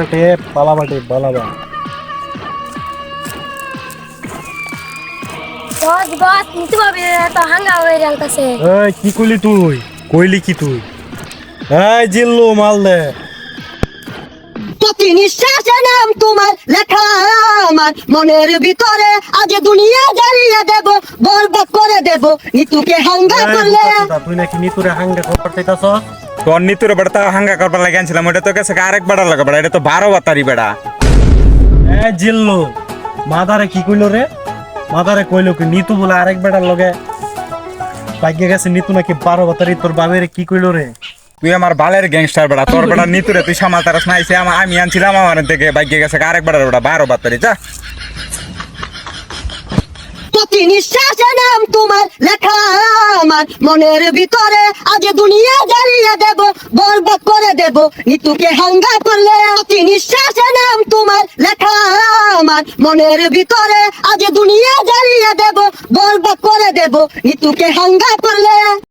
একটা tape পালাবা tape পালাবা। বস বস নিতে পারবে তো হাঙ্গা হয়ে যাচ্ছে। এই কি কইলি তুই? কইলি কি তুই? এই জিল্লু মাল দে। প্রতি নিঃশ্বাসে নাম তোমার লেখা আমার মনের ভিতরে, আজ দুনিয়া জ্বালিয়ে দেব, বরবাদ করে দেব নিতুকে হাঙ্গা এই করলে। বোকাচোদা, তুই নাকি নিতুরে হাঙ্গা করতে চাইতাছ? তোর নিতুরে বেড়া তাও হাঙ্গা করবার লাগে আনছিলাম, ওটা তো কাছে আরেক বেড়া লাগে বেড়া, এটা তো 12 বাতারি বেড়া। এই জিল্লু মাদারে কি কইলো রে? মাদারে কইলো কি নিতু বলে আরেক বেটার লগে ভাগ্যে গেছে। নিতু নাকি 12 বাতারি। তোর বাবেরে কি কইলো রে? তুই আমার বালের গ্যাংস্টার বেড়া, তোর বেড়া নিতুরে তুই সামাল তারাস নাইছে, আমি আনছিলাম আমার থেকে বাইকে গেছে আরেক বেড়ার বেড়া 12 বাতারি। যা প্রতি নিঃশ্বাসে নাম তোমার লেখা আমার মনের ভিতরে, আজ দুনিয়া জ্বালিয়ে দেব, বরবাদ করে দেব নিতুকে হাঙ্গা করলে। প্রতি নিঃশ্বাসে নাম তোমার লেখা আমার মনের ভিতরে, আজ দুনিয়া জ্বালিয়ে দেব, বরবাদ করে দেব নিতুকে হাঙ্গা করলে।